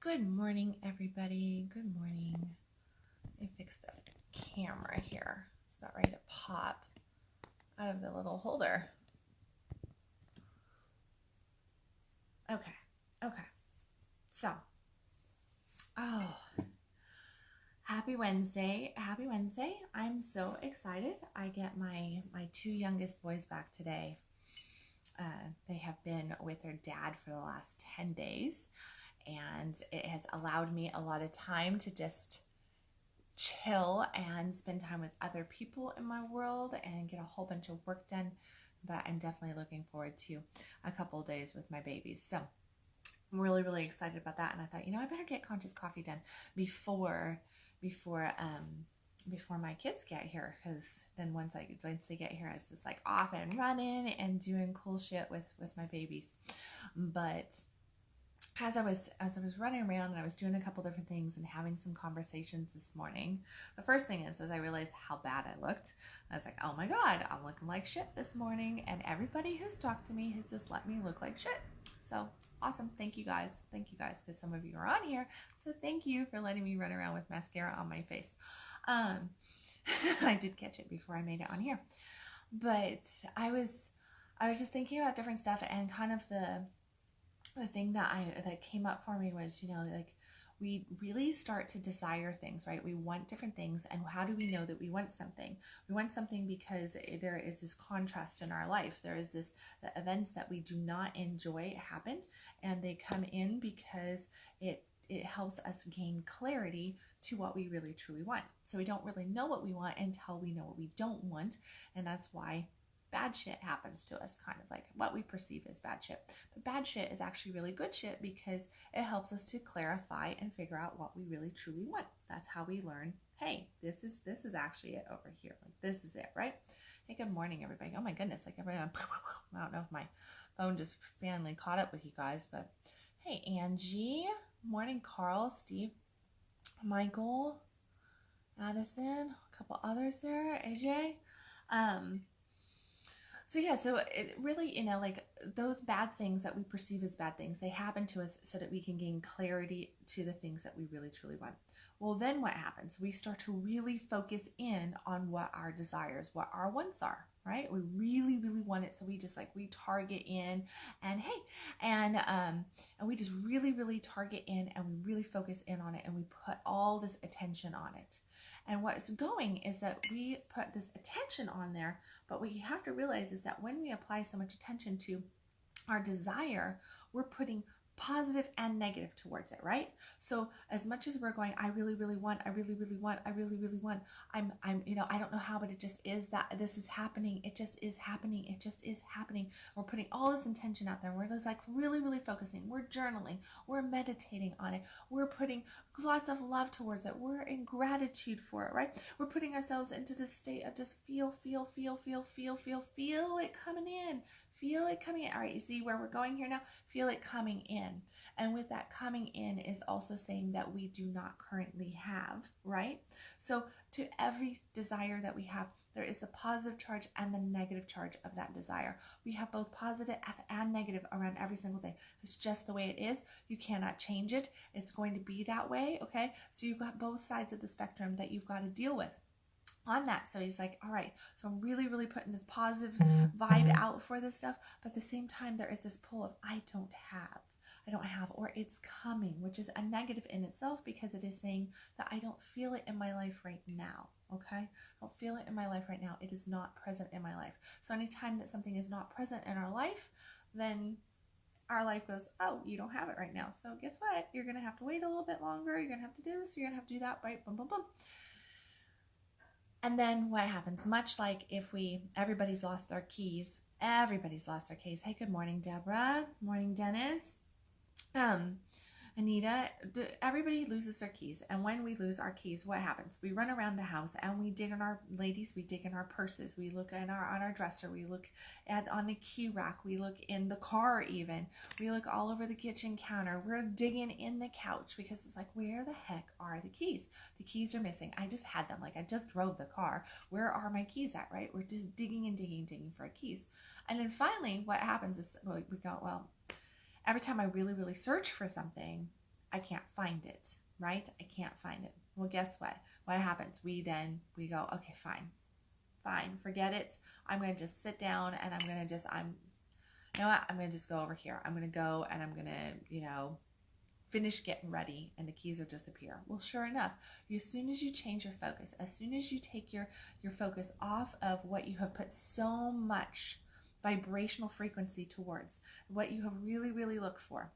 Good morning, everybody. Good morning. Let me fix the camera here. It's about ready to pop out of the little holder. Okay. So, happy Wednesday. Happy Wednesday. I'm so excited. I get my two youngest boys back today. They have been with their dad for the last 10 days. And it has allowed me a lot of time to just chill and spend time with other people in my world and get a whole bunch of work done. But I'm definitely looking forward to a couple of days with my babies. So I'm really, really excited about that. And I thought, I better get conscious coffee done before my kids get here, because then once they get here, it's just like off and running and doing cool shit with my babies. But as I was running around and I was doing a couple different things and having some conversations this morning, the first thing is I realized how bad I looked. I was like, oh my God, I'm looking like shit this morning. And everybody who's talked to me has just let me look like shit. So awesome. Thank you guys, because some of you are on here. So thank you for letting me run around with mascara on my face. I did catch it before I made it on here. But I was just thinking about different stuff, and kind of the thing that came up for me was, we really start to desire things, right? We want different things. And how do we know that we want something? We want something because there is this contrast in our life. There is the events that we do not enjoy happen, and they come in because it helps us gain clarity to what we really truly want. So we don't really know what we want until we know what we don't want. And that's why bad shit happens to us, kind of like what we perceive as bad shit. But bad shit is actually really good shit, because it helps us to clarify and figure out what we really truly want. That's how we learn, hey, this is actually it over here. Like, this is it, right? Hey, good morning, everybody. Oh my goodness, like everyone, I don't know if my phone just finally caught up with you guys, but hey, Angie, morning, Carl, Steve, Michael, Addison, a couple others there, AJ. So it really, like those bad things that we perceive as bad things, they happen to us so that we can gain clarity to the things that we really truly want. Well, then what happens? We start to really focus in on what our desires, what our wants are, right? We really, really want it. So we just we target in, and we just really, really target in, and we really focus in on it, and we put all this attention on it. And what's going is that we put this attention on there, but what you have to realize is that when we apply so much attention to our desire, we're putting positive and negative towards it, right? So as much as we're going, I really, really want, I really, really want, I really, really want, I don't know how, but it just is that this is happening. It just is happening. It just is happening. We're putting all this intention out there. We're just really, really focusing. We're journaling. We're meditating on it. We're putting lots of love towards it. We're in gratitude for it, right? We're putting ourselves into this state of just feel it coming in. Feel it coming in. All right, you see where we're going here now? Feel it coming in. And with that coming in is also saying that we do not currently have, right? So to every desire that we have, there is the positive charge and the negative charge of that desire. We have both positive and negative around every single thing. It's just the way it is. You cannot change it. It's going to be that way, okay? So you've got both sides of the spectrum that you've got to deal with on that. So he's like, all right, so I'm really, really putting this positive vibe out for this stuff, but at the same time, there is this pull of I don't have, or it's coming, which is a negative in itself, because it is saying that I don't feel it in my life right now. Okay, I don't feel it in my life right now. It is not present in my life. So anytime that something is not present in our life, then our life goes, oh, you don't have it right now. So guess what? You're gonna have to wait a little bit longer. You're gonna have to do this. You're gonna have to do that. Right? Boom, boom, boom. And then what happens? Much like if everybody's lost their keys. Everybody's lost their keys. Hey, good morning, Deborah. Morning, Dennis. Anita, everybody loses their keys. And when we lose our keys, what happens? We run around the house and we dig in our purses. We look on our dresser. We look on the key rack. We look in the car even. We look all over the kitchen counter. We're digging in the couch, because it's like, where the heck are the keys? The keys are missing. I just had them. I just drove the car. Where are my keys at, right? We're just digging and digging for our keys. And then finally, what happens is we go, well, every time I really, really search for something, I can't find it, right? I can't find it. Well, guess what? What happens? We go, okay, fine, forget it. I'm going to just sit down and I'm going to just, you know what? I'm going to just go over here. I'm going to go and I'm going to, you know, finish getting ready and the keys will disappear. Well, sure enough, as soon as you change your focus, as soon as you take your focus off of what you have put so much vibrational frequency towards, what you have really, really looked for,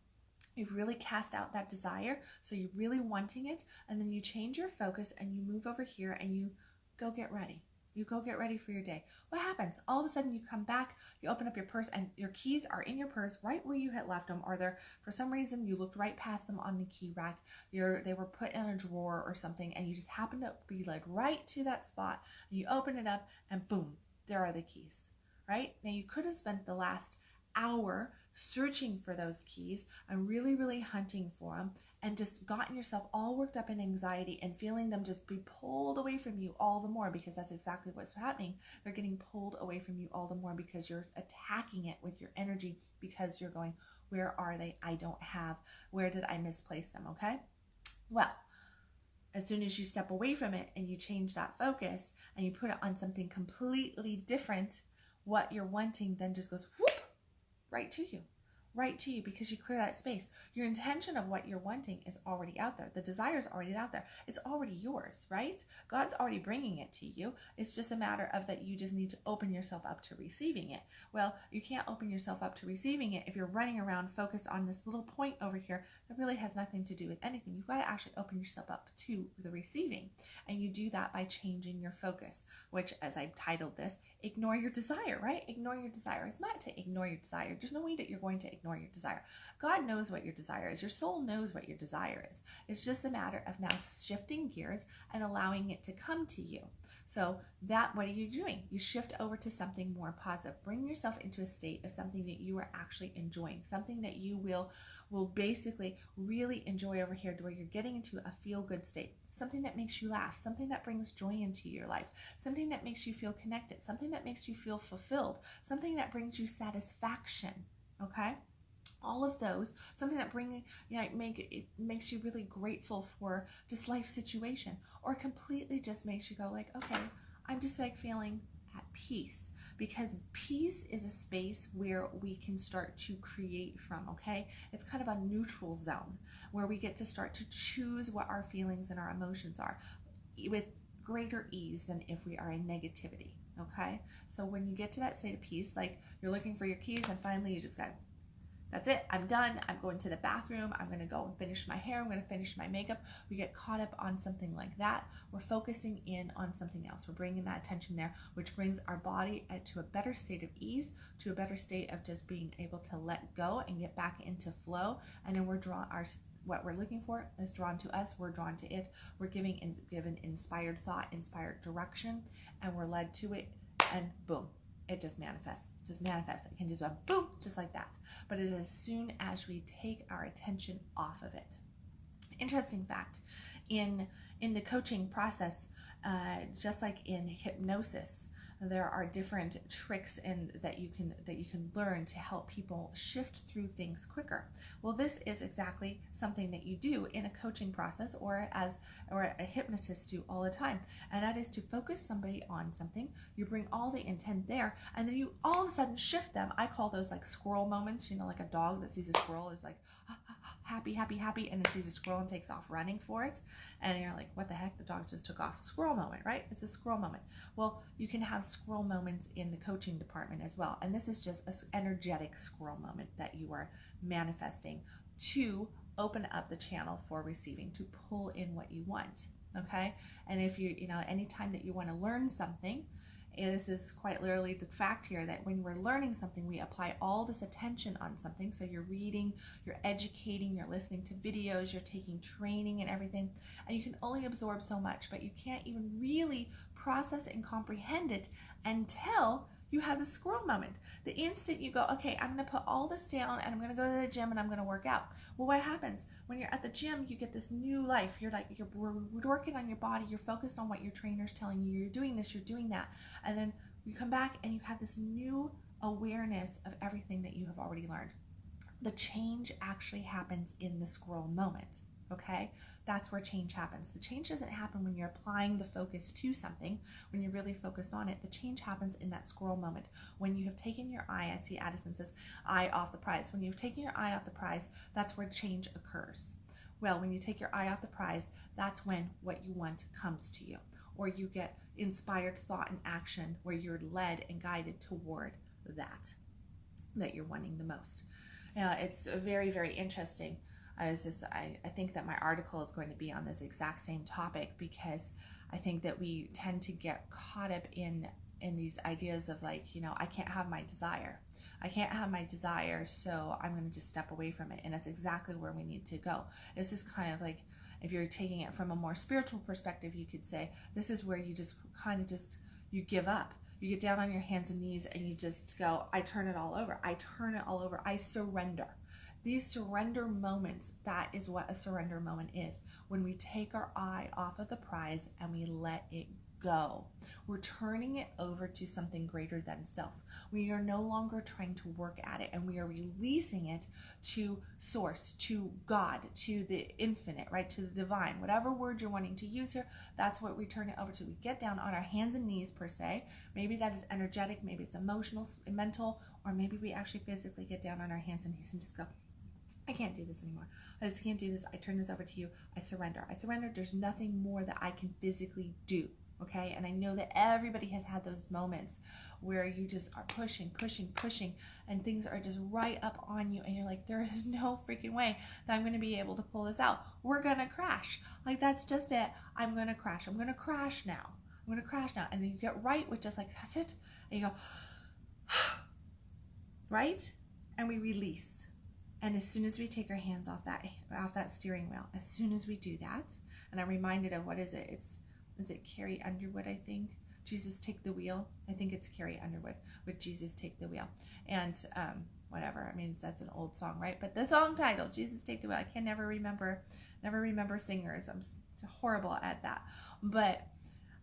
you've really cast out that desire, so you're really wanting it, and then you change your focus and you move over here and you go get ready. You go get ready for your day. What happens? All of a sudden you come back, you open up your purse and your keys are in your purse right where you had left them, or they're, for some reason, you looked right past them on the key rack. They were put in a drawer or something and you just happen to be like right to that spot. And you open it up and boom, there are the keys, right? Now you could have spent the last hour searching for those keys and really, really hunting for them, and just gotten yourself all worked up in anxiety and feeling them just be pulled away from you all the more, because that's exactly what's happening. They're getting pulled away from you all the more because you're attacking it with your energy, because you're going, where are they? I don't have, where did I misplace them? Okay. Well, as soon as you step away from it and you change that focus and you put it on something completely different, what you're wanting then just goes whoop, right to you, because you clear that space. Your intention of what you're wanting is already out there. The desire is already out there. It's already yours, right? God's already bringing it to you. It's just a matter of that you just need to open yourself up to receiving it. Well, you can't open yourself up to receiving it if you're running around focused on this little point over here that really has nothing to do with anything. You've got to actually open yourself up to the receiving. And you do that by changing your focus, which, as I've titled this, ignore your desire, right? Ignore your desire. It's not to ignore your desire. There's no way that you're going to ignore your desire. God knows what your desire is. Your soul knows what your desire is. It's just a matter of now shifting gears and allowing it to come to you. So that, what are you doing? You shift over to something more positive. Bring yourself into a state of something that you are actually enjoying, something that you will basically really enjoy over here, to where you're getting into a feel-good state. Something that makes you laugh, something that brings joy into your life, something that makes you feel connected, something that makes you feel fulfilled, something that brings you satisfaction, okay? All of those, something that makes you really grateful for just life situation, or completely just makes you go like, okay, I'm just like feeling at peace, because peace is a space where we can start to create from, okay? It's kind of a neutral zone where we get to start to choose what our feelings and our emotions are with greater ease than if we are in negativity, okay? So when you get to that state of peace, like you're looking for your keys and finally you just go, that's it, I'm done, I'm going to the bathroom, I'm going to go and finish my hair, I'm going to finish my makeup. We get caught up on something like that. We're focusing in on something else. We're bringing that attention there, which brings our body to a better state of ease, to a better state of just being able to let go and get back into flow. And then what we're looking for is drawn to us, we're drawn to it, we're given inspired thought, inspired direction, and we're led to it, and boom, it just manifests. It can just go boom, just like that. But it is as soon as we take our attention off of it. Interesting fact, in the coaching process, just like in hypnosis, there are different tricks that you can learn to help people shift through things quicker. Well, this is exactly something that you do in a coaching process, or a hypnotist do all the time, and that is to focus somebody on something. You bring all the intent there, and then you all of a sudden shift them. I call those like squirrel moments. You know, like a dog that sees a squirrel is like happy, and then sees a squirrel and takes off running for it, and you're like, what the heck? The dog just took off. Squirrel moment, right? It's a squirrel moment. Well, you can have squirrel moments in the coaching department as well, and this is just an energetic squirrel moment that you are manifesting to open up the channel for receiving, to pull in what you want, okay? And if anytime that you want to learn something, this is quite literally the fact here, that when we're learning something, we apply all this attention on something. So you're reading, you're educating, you're listening to videos, you're taking training and everything, and you can only absorb so much, but you can't even really process and comprehend it until you have the squirrel moment. The instant you go, okay, I'm going to put all this down and I'm going to go to the gym and I'm going to work out. Well, what happens when you're at the gym? You get this new life. You're working on your body. You're focused on what your trainer's telling you. You're doing this, you're doing that. And then you come back and you have this new awareness of everything that you have already learned. The change actually happens in the squirrel moment, okay? That's where change happens. The change doesn't happen when you're applying the focus to something, when you're really focused on it. The change happens in that squirrel moment. When you have taken your eye, I see Addison says, eye off the prize. When you've taken your eye off the prize, that's where change occurs. Well, when you take your eye off the prize, that's when what you want comes to you, or you get inspired thought and action where you're led and guided toward that you're wanting the most. It's very, very interesting. I think that my article is going to be on this exact same topic, because I think that we tend to get caught up in these ideas of like, I can't have my desire. I can't have my desire, so I'm going to just step away from it. And that's exactly where we need to go. This is kind of like, if you're taking it from a more spiritual perspective, you could say this is where you just kind of you give up. You get down on your hands and knees and you just go, I turn it all over. I turn it all over. I surrender. These surrender moments, that is what a surrender moment is. When we take our eye off of the prize and we let it go. We're turning it over to something greater than self. We are no longer trying to work at it, and we are releasing it to source, to God, to the infinite, right? To the divine. Whatever word you're wanting to use here, that's what we turn it over to. We get down on our hands and knees per se. Maybe that is energetic, maybe it's emotional, mental, or maybe we actually physically get down on our hands and knees and just go, I can't do this anymore. I just can't do this. I turn this over to you. I surrender. I surrender. There's nothing more that I can physically do. Okay, and I know that everybody has had those moments where you just are pushing, and things are just right up on you, and you're like, there is no freaking way that I'm going to be able to pull this out. We're going to crash. Like, that's just it. I'm going to crash. I'm going to crash now. I'm going to crash now. And then you get right with just like, that's it. And you go, right? And we release. And as soon as we take our hands off that steering wheel, as soon as we do that, and I'm reminded of, what is it? Is it Carrie Underwood, I think? Jesus, take the wheel. I think it's Carrie Underwood with Jesus, take the wheel. And whatever. I mean, that's an old song, right? But the song title, Jesus, take the wheel. I can never remember singers. I'm horrible at that. But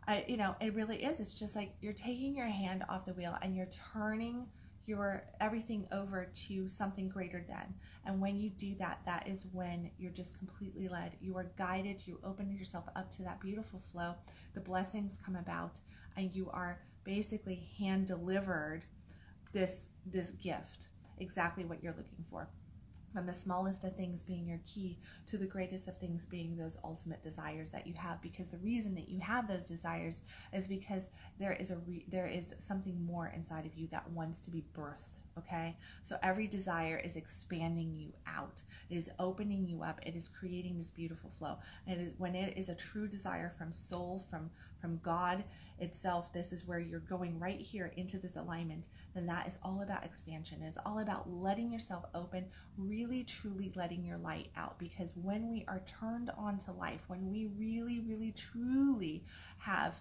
it really is. It's just like you're taking your hand off the wheel and you're turning your everything over to something greater than. And when you do that, that is when you're just completely led. You are guided. You open yourself up to that beautiful flow. The blessings come about, and you are basically hand delivered this gift, exactly what you're looking for. From the smallest of things being your key to the greatest of things being those ultimate desires that you have. Because the reason that you have those desires is because there is something more inside of you that wants to be birthed. Okay, so every desire is expanding you out. It is opening you up. It is creating this beautiful flow. And it is when it is a true desire from soul, from God itself. This is where you're going right here into this alignment. Then that is all about expansion. It is all about letting yourself open, really truly letting your light out. Because when we are turned on to life, when we really, really, truly have,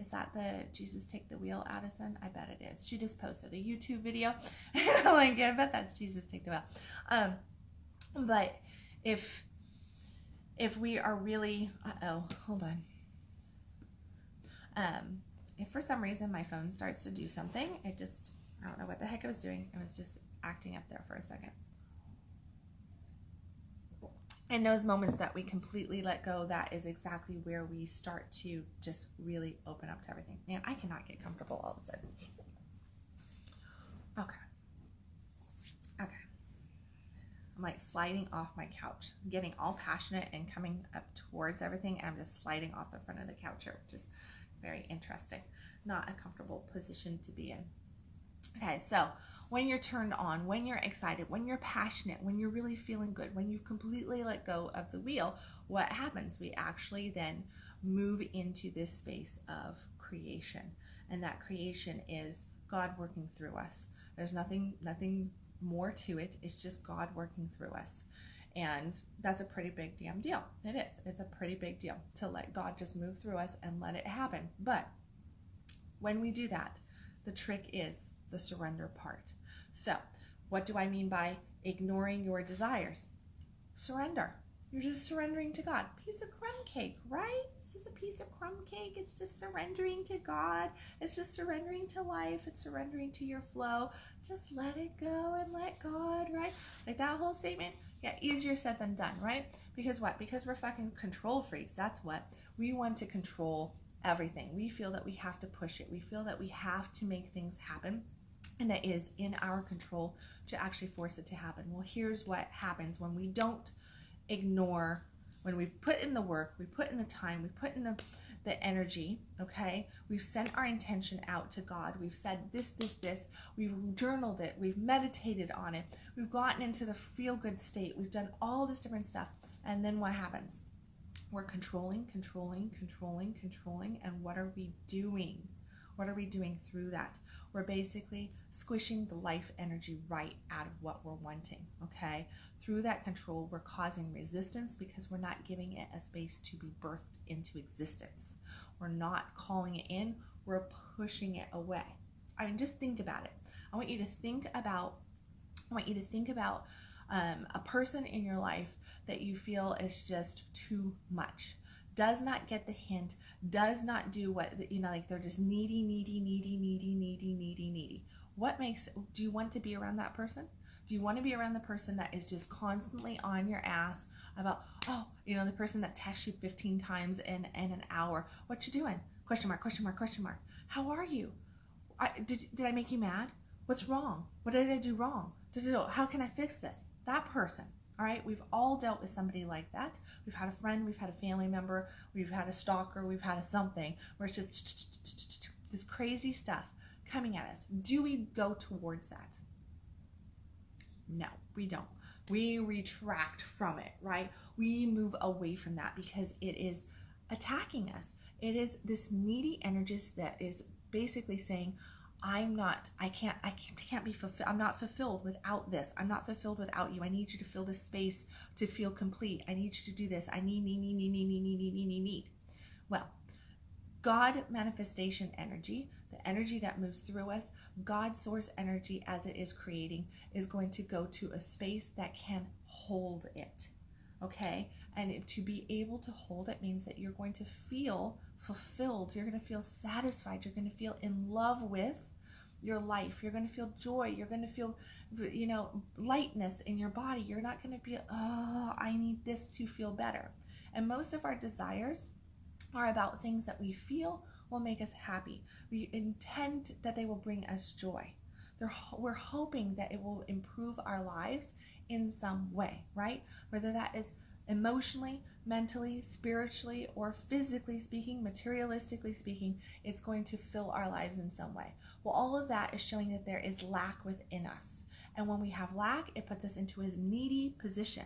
is that the Jesus Take the Wheel, Addison? I bet it is. She just posted a YouTube video. Like, I bet that's Jesus Take the Wheel. But if we are really, hold on. If for some reason my phone starts to do something, I don't know what the heck I was doing. It was just acting up there for a second. In those moments that we completely let go, that is exactly where we start to just really open up to everything. Man, I cannot get comfortable all of a sudden. Okay. I'm like sliding off my couch. I'm getting all passionate and coming up towards everything, and I'm just sliding off the front of the couch here, which is very interesting. Not a comfortable position to be in. Okay, so when you're turned on, when you're excited, when you're passionate, when you're really feeling good, when you completely let go of the wheel, what happens? We actually then move into this space of creation. And that creation is God working through us. There's nothing more to it. It's just God working through us. And that's a pretty big damn deal. It is. It's a pretty big deal to let God just move through us and let it happen. But when we do that, the trick is the surrender part. So what do I mean by ignoring your desires? Surrender. You're just surrendering to God. Piece of crumb cake, right? This is a piece of crumb cake. It's just surrendering to God. It's just surrendering to life. It's surrendering to your flow. Just let it go and let God, right? Like that whole statement, yeah, easier said than done, right? Because what? Because we're fucking control freaks. That's what. We want to control everything. We feel that we have to push it. We feel that we have to make things happen. And that is in our control to actually force it to happen. Well, here's what happens when we don't ignore, when we put in the work, we put in the time, we put in the energy, okay? We've sent our intention out to God. We've said this. We've journaled it. We've meditated on it. We've gotten into the feel-good state. We've done all this different stuff. And then what happens? We're controlling. And what are we doing? What are we doing through that? We're basically squishing the life energy right out of what we're wanting, okay? Through that control, we're causing resistance because we're not giving it a space to be birthed into existence. We're not calling it in, we're pushing it away. I mean, just think about it. I want you to think about a person in your life that you feel is just too much. Does not get the hint, does not do what, like they're just needy. What makes, do you want to be around that person? Do you want to be around the person that is just constantly on your ass about, the person that texts you 15 times in an hour? What you doing? Question mark. How are you? Did I make you mad? What's wrong? What did I do wrong? How can I fix this? That person. All right, we've all dealt with somebody like that. We've had a friend, we've had a family member, we've had a stalker, we've had a something where it's just this crazy stuff coming at us. Do we go towards that? No, we don't. We retract from it, right? We move away from that because it is attacking us. It is this needy energy that is basically saying, I can't be fulfilled. I'm not fulfilled without this. I'm not fulfilled without you. I need you to fill this space to feel complete. I need you to do this. I need. Well, God manifestation energy, the energy that moves through us, God source energy as it is creating, is going to go to a space that can hold it. Okay? And to be able to hold it means that you're going to feel fulfilled. You're going to feel satisfied. You're going to feel in love with your life. You're going to feel joy. You're going to feel, lightness in your body. You're not going to be, I need this to feel better. And most of our desires are about things that we feel will make us happy. We intend that they will bring us joy. We're hoping that it will improve our lives in some way, right? Whether that is emotionally, mentally, spiritually, or physically speaking, materialistically speaking, it's going to fill our lives in some way. Well, all of that is showing that there is lack within us. And when we have lack, it puts us into a needy position,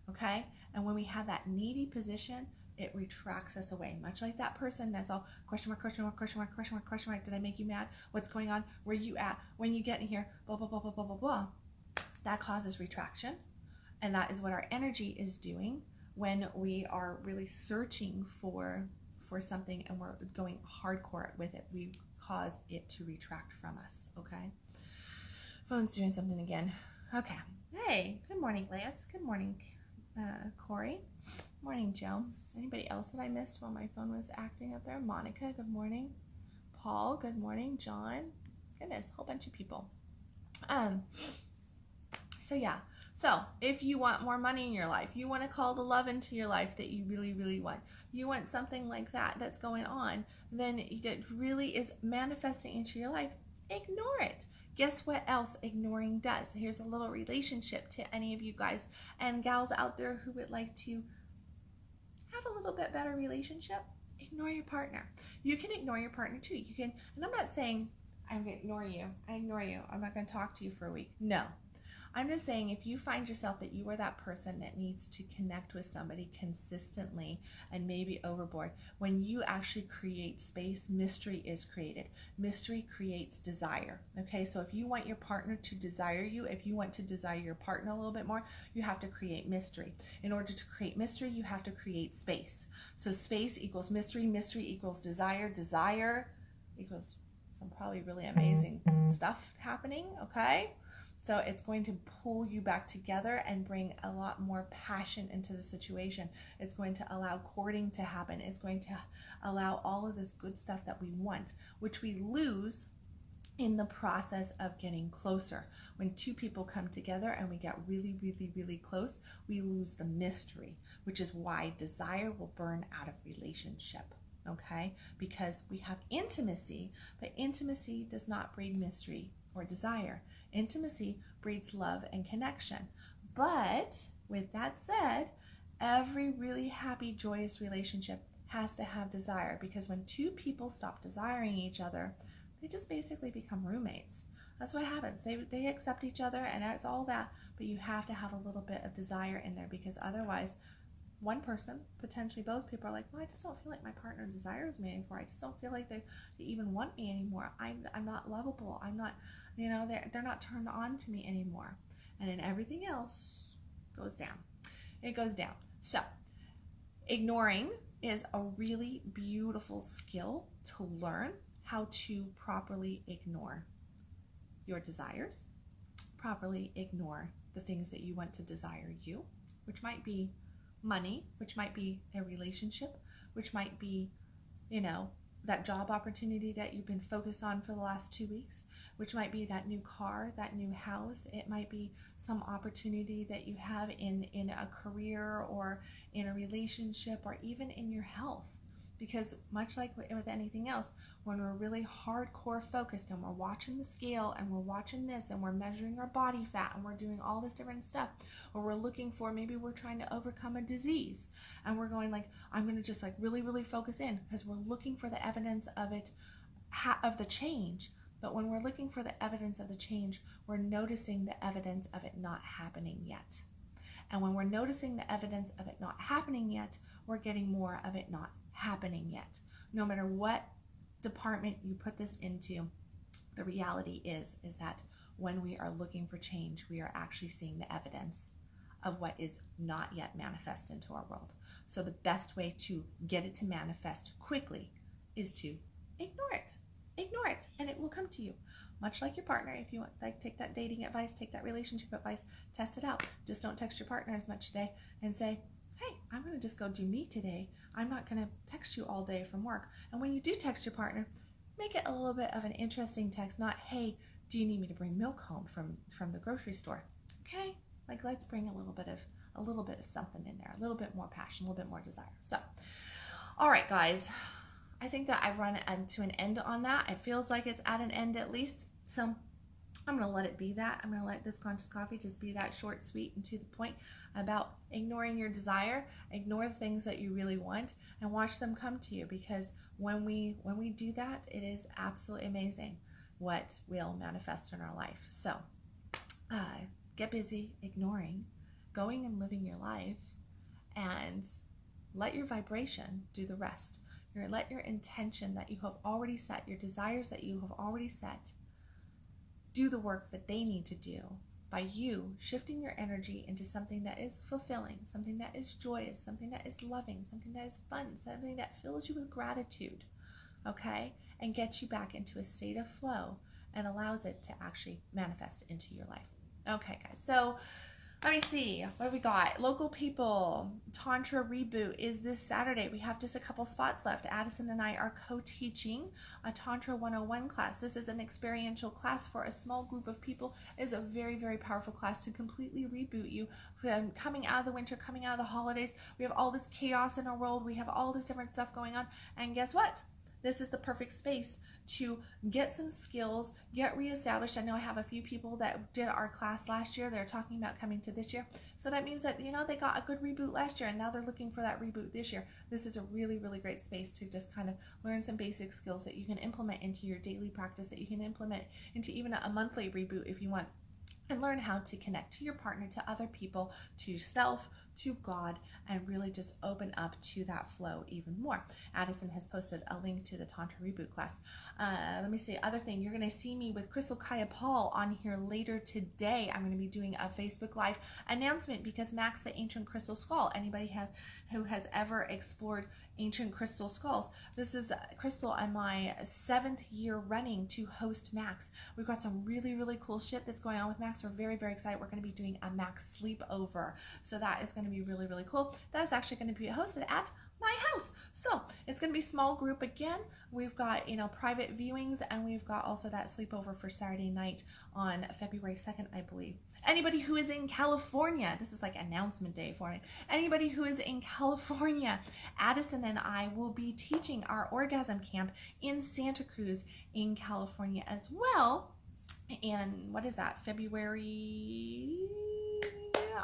okay? And when we have that needy position, it retracts us away. Much like that person that's all question mark. Did I make you mad? What's going on? Where you at? When you get in here? Blah, blah, blah, blah, blah, blah, blah. That causes retraction. And that is what our energy is doing when we are really searching for something and we're going hardcore with it. We cause it to retract from us, okay? Phone's doing something again. Okay. Hey, good morning, Lance. Good morning, Corey. Morning, Joe. Anybody else that I missed while my phone was acting up there? Monica, good morning. Paul, good morning. John. Goodness, a whole bunch of people. So if you want more money in your life, you want to call the love into your life that you really, really want, you want something like that that's going on, then it really is manifesting into your life, ignore it. Guess what else ignoring does? Here's a little relationship to any of you guys and gals out there who would like to have a little bit better relationship. Ignore your partner. You can ignore your partner too. You can, and I'm not saying I'm going to ignore you. I ignore you. I'm not going to talk to you for a week. No. I'm just saying if you find yourself that you are that person that needs to connect with somebody consistently and maybe overboard, when you actually create space, mystery is created. Mystery creates desire. Okay, so if you want your partner to desire you, if you want to desire your partner a little bit more, you have to create mystery. In order to create mystery, you have to create space. So space equals mystery, mystery equals desire, desire equals some probably really amazing stuff happening, okay? So it's going to pull you back together and bring a lot more passion into the situation. It's going to allow courting to happen. It's going to allow all of this good stuff that we want, which we lose in the process of getting closer. When two people come together and we get really, really, really close, we lose the mystery, which is why desire will burn out of relationship, okay? Because we have intimacy, but intimacy does not breed mystery or desire. Intimacy breeds love and connection. But with that said, every really happy, joyous relationship has to have desire, because when two people stop desiring each other, they just basically become roommates. That's what happens. They accept each other and it's all that, but you have to have a little bit of desire in there, because otherwise one person, potentially both people, are like, well, I just don't feel like my partner desires me anymore. I just don't feel like they even want me anymore. I'm not lovable. I'm not, they're not turned on to me anymore. And then everything else goes down. It goes down. So ignoring is a really beautiful skill to learn how to properly ignore your desires, properly ignore the things that you want to desire you, which might be money, which might be a relationship, which might be, that job opportunity that you've been focused on for the last 2 weeks, which might be that new car, that new house. It might be some opportunity that you have in a career or in a relationship or even in your health. Because much like with anything else, when we're really hardcore focused and we're watching the scale and we're watching this and we're measuring our body fat and we're doing all this different stuff, or we're looking for, maybe we're trying to overcome a disease and we're going like, I'm going to just like really, really focus in, because we're looking for the evidence of it, of the change. But when we're looking for the evidence of the change, we're noticing the evidence of it not happening yet. And when we're noticing the evidence of it not happening yet, we're getting more of it not happening yet. No matter what department you put this into, the reality is that when we are looking for change, we are actually seeing the evidence of what is not yet manifest into our world. So the best way to get it to manifest quickly is to ignore it. Ignore it, and it will come to you. Much like your partner, if you want, like, take that dating advice, take that relationship advice, test it out. Just don't text your partner as much today and say, hey, I'm going to just go do me today. I'm not going to text you all day from work. And when you do text your partner, make it a little bit of an interesting text, not, hey, do you need me to bring milk home from the grocery store? Okay? Like, let's bring a little bit of something in there, a little bit more passion, a little bit more desire. So, all right, guys. I think that I've run to an end on that. It feels like it's at an end at least. So I'm going to let it be that. I'm going to let this conscious coffee just be that short, sweet, and to the point about ignoring your desire. Ignore the things that you really want and watch them come to you, because when we do that, it is absolutely amazing what will manifest in our life. So get busy ignoring, going and living your life, and let your vibration do the rest. Let your intention that you have already set, your desires that you have already set, do the work that they need to do by you shifting your energy into something that is fulfilling, something that is joyous, something that is loving, something that is fun, something that fills you with gratitude, okay? And gets you back into a state of flow and allows it to actually manifest into your life. Okay, guys, so let me see, what have we got? Local people, Tantra Reboot is this Saturday. We have just a couple spots left. Addison and I are co-teaching a Tantra 101 class. This is an experiential class for a small group of people. It is a very, very powerful class to completely reboot you. Coming out of the winter, coming out of the holidays, we have all this chaos in our world. We have all this different stuff going on. And guess what? This is the perfect space to get some skills, get reestablished. I know I have a few people that did our class last year. They're talking about coming to this year. So that means that, they got a good reboot last year and now they're looking for that reboot this year. This is a really, really great space to just kind of learn some basic skills that you can implement into your daily practice, that you can implement into even a monthly reboot if you want, and learn how to connect to your partner, to other people, to self, to God and really just open up to that flow even more. Addison has posted a link to the Tantra Reboot class. Let me see, other thing, you're going to see me with Crystal Kaya Paul on here later today. I'm going to be doing a Facebook Live announcement because Max, the Ancient Crystal Skull, anybody who has ever explored ancient crystal skulls, this is Crystal and my 7th year running to host Max. We've got some really, really cool shit that's going on with Max. We're very, very excited. We're going to be doing a Max sleepover. So that is going to be really, really cool. That's actually going to be hosted at my house. So it's going to be small group again. We've got, private viewings, and we've got also that sleepover for Saturday night on February 2nd, I believe. Anybody who is in California, this is like announcement day for me. Anybody who is in California, Addison and I will be teaching our orgasm camp in Santa Cruz in California as well. And what is that? February,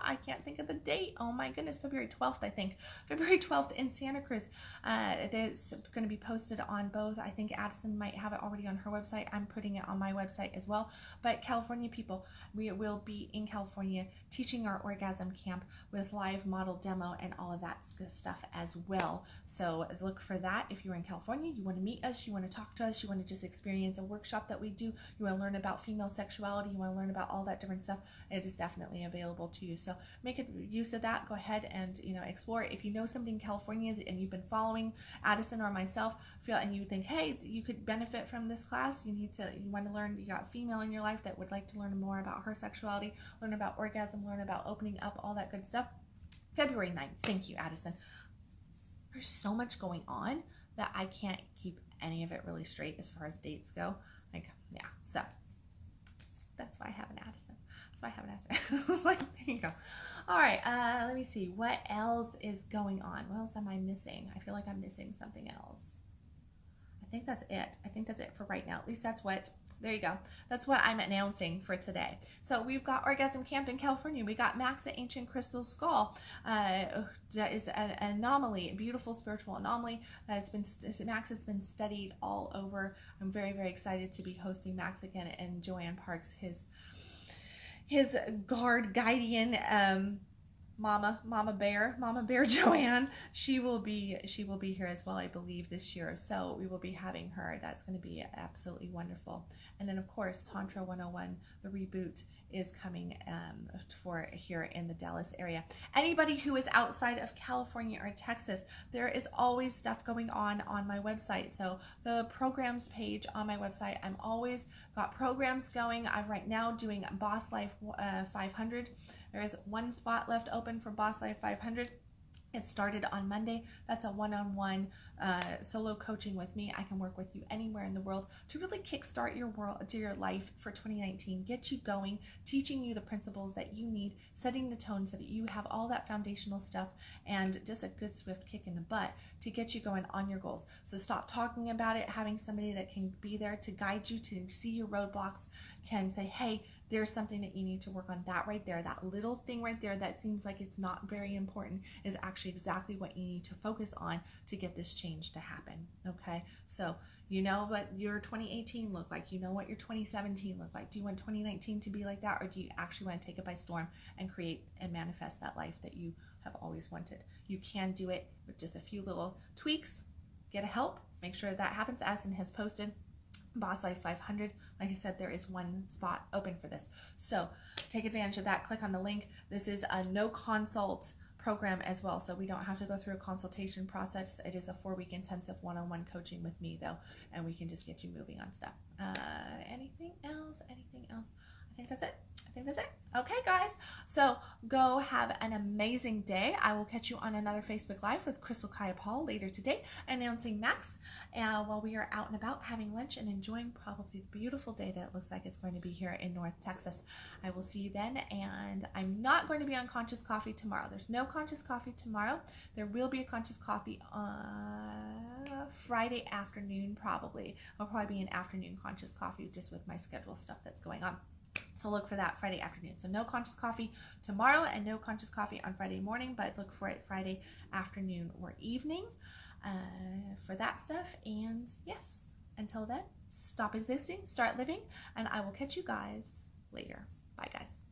I can't think of the date. Oh my goodness, February 12th, I think. February 12th in Santa Cruz. It's going to be posted on both. I think Addison might have it already on her website. I'm putting it on my website as well. But California people, we will be in California teaching our orgasm camp with live model demo and all of that stuff as well. So look for that. If you're in California, you want to meet us, you want to talk to us, you want to just experience a workshop that we do, you want to learn about female sexuality, you want to learn about all that different stuff, it is definitely available to you. So make use of that. Go ahead and explore. If you know somebody in California and you've been following Addison or myself, and you think, hey, you could benefit from this class, you want to learn, you got a female in your life that would like to learn more about her sexuality, learn about orgasm, learn about opening up, all that good stuff. February 9th. Thank you, Addison. There's so much going on that I can't keep any of it really straight as far as dates go. So that's why I have an Addison. That's why I have an Addison. I was like, there you go. All right, let me see. What else is going on? What else am I missing? I feel like I'm missing something else. I think that's it. I think that's it for right now. At least that's what, there you go. That's what I'm announcing for today. So we've got Orgasm Camp in California. We got Max the Ancient Crystal Skull. That is an anomaly, a beautiful spiritual anomaly. Max has been studied all over. I'm very, very excited to be hosting Max again, and Joanne Parks, his guardian, Mama Bear Joanne, she will be here as well, I believe, this year. So we will be having her. That's going to be absolutely wonderful. And then of course Tantra 101, the reboot, is coming for here in the Dallas area. Anybody who is outside of California or Texas, there is always stuff going on my website. So the programs page on my website, I'm always got programs going. I'm right now doing Boss Life 500. There is one spot left open for Boss Life 500. It started on Monday. That's a one-on-one solo coaching with me. I can work with you anywhere in the world to really kickstart your life for 2019, get you going, teaching you the principles that you need, setting the tone so that you have all that foundational stuff and just a good swift kick in the butt to get you going on your goals. So stop talking about it, having somebody that can be there to guide you, to see your roadblocks, can say, hey, there's something that you need to work on. That right there, that little thing right there that seems like it's not very important, is actually exactly what you need to focus on to get this change to happen. Okay, so you know what your 2018 looked like, you know what your 2017 looked like. Do you want 2019 to be like that, or do you actually want to take it by storm and create and manifest that life that you have always wanted? You can do it with just a few little tweaks. Get help, make sure that happens. Addison has posted Boss Life 500. Like I said, there is one spot open for this. So take advantage of that. Click on the link. This is a no consult program as well, so we don't have to go through a consultation process. It is a 4-week intensive one-on-one coaching with me though, and we can just get you moving on stuff. Anything else? Anything else? I think that's it. I think that's it. Okay, guys. So go have an amazing day. I will catch you on another Facebook Live with Crystal Kaya Paul later today, announcing Max while we are out and about having lunch and enjoying probably the beautiful day that it looks like it's going to be here in North Texas. I will see you then, and I'm not going to be on Conscious Coffee tomorrow. There's no Conscious Coffee tomorrow. There will be a Conscious Coffee Friday afternoon probably. I'll probably be an afternoon Conscious Coffee just with my schedule stuff that's going on. So look for that Friday afternoon. So no Conscious Coffee tomorrow and no Conscious Coffee on Friday morning, but look for it Friday afternoon or evening for that stuff. And yes, until then, stop existing, start living, and I will catch you guys later. Bye, guys.